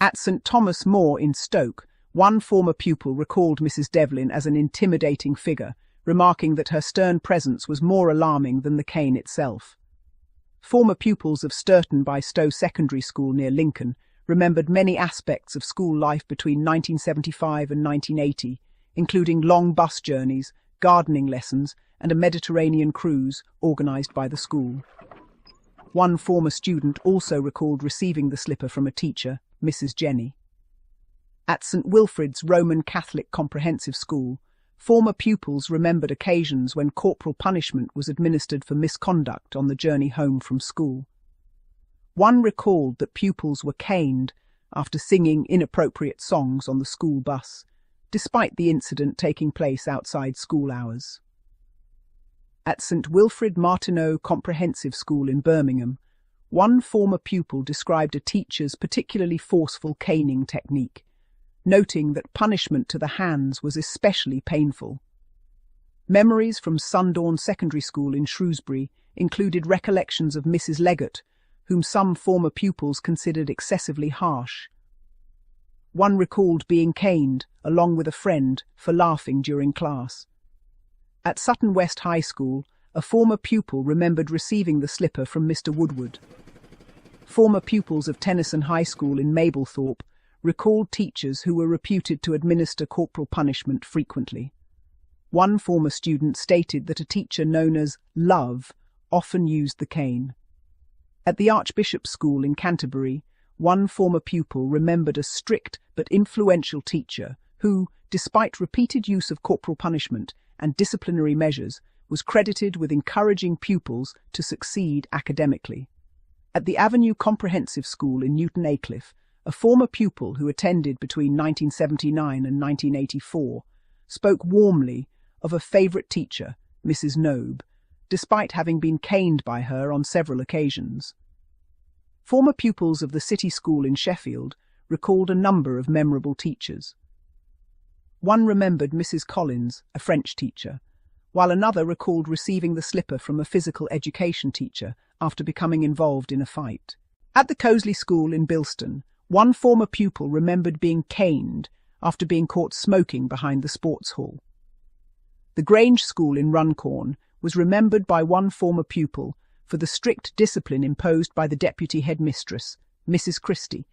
At St Thomas More in Stoke, one former pupil recalled Mrs Devlin as an intimidating figure, remarking that her stern presence was more alarming than the cane itself. Former pupils of Sturton by Stowe Secondary School near Lincoln remembered many aspects of school life between 1975 and 1980, including long bus journeys, gardening lessons, and a Mediterranean cruise organised by the school. One former student also recalled receiving the slipper from a teacher, Mrs Jenny. At St Wilfrid's Roman Catholic Comprehensive School, former pupils remembered occasions when corporal punishment was administered for misconduct on the journey home from school. One recalled that pupils were caned after singing inappropriate songs on the school bus, despite the incident taking place outside school hours. At St Wilfrid Martineau Comprehensive School in Birmingham, one former pupil described a teacher's particularly forceful caning technique, noting that punishment to the hands was especially painful. Memories from Sundawn Secondary School in Shrewsbury included recollections of Mrs Leggett, whom some former pupils considered excessively harsh. One recalled being caned, along with a friend, for laughing during class. At Sutton West High School, a former pupil remembered receiving the slipper from Mr Woodward. Former pupils of Tennyson High School in Mablethorpe recalled teachers who were reputed to administer corporal punishment frequently. One former student stated that a teacher known as Love often used the cane. At the Archbishop's School in Canterbury, one former pupil remembered a strict but influential teacher who, despite repeated use of corporal punishment and disciplinary measures, was credited with encouraging pupils to succeed academically. At the Avenue Comprehensive School in Newton Aycliffe, a former pupil who attended between 1979 and 1984 spoke warmly of a favourite teacher, Mrs Nobe, despite having been caned by her on several occasions. Former pupils of the City School in Sheffield recalled a number of memorable teachers. One remembered Mrs Collins, a French teacher, while another recalled receiving the slipper from a physical education teacher after becoming involved in a fight. At the Coseley School in Bilston, one former pupil remembered being caned after being caught smoking behind the sports hall. The Grange School in Runcorn was remembered by one former pupil for the strict discipline imposed by the deputy headmistress, Mrs Christie,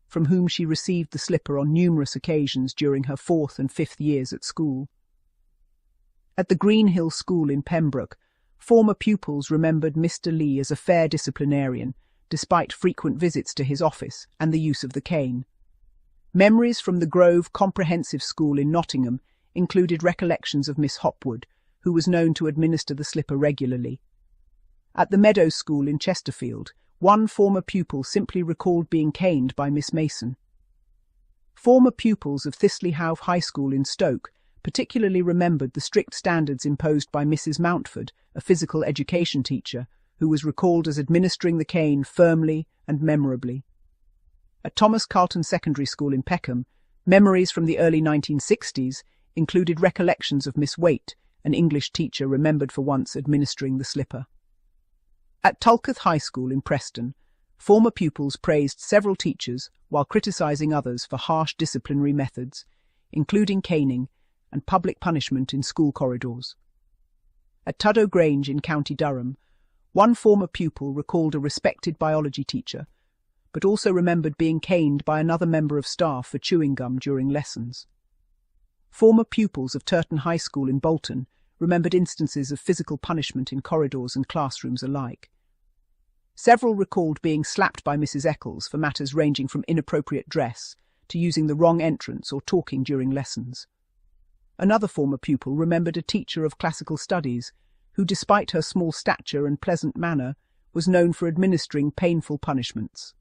from whom she received the slipper on numerous occasions during her 4th and 5th years at school. At the Greenhill School in Pembroke, former pupils remembered Mr Lee as a fair disciplinarian, despite frequent visits to his office and the use of the cane. Memories from the Grove Comprehensive School in Nottingham included recollections of Miss Hopwood, who was known to administer the slipper regularly. At the Meadows School in Chesterfield, one former pupil simply recalled being caned by Miss Mason. Former pupils of Thistley-Howth High School in Stoke particularly remembered the strict standards imposed by Mrs Mountford, a physical education teacher, who was recalled as administering the cane firmly and memorably. At Thomas Carlton Secondary School in Peckham, memories from the early 1960s included recollections of Miss Waite, an English teacher remembered for once administering the slipper. At Tulketh High School in Preston, former pupils praised several teachers while criticising others for harsh disciplinary methods, including caning and public punishment in school corridors. At Tuddow Grange in County Durham, one former pupil recalled a respected biology teacher, but also remembered being caned by another member of staff for chewing gum during lessons. Former pupils of Turton High School in Bolton remembered instances of physical punishment in corridors and classrooms alike. Several recalled being slapped by Mrs Eccles for matters ranging from inappropriate dress to using the wrong entrance or talking during lessons. Another former pupil remembered a teacher of classical studies who, despite her small stature and pleasant manner, was known for administering painful punishments.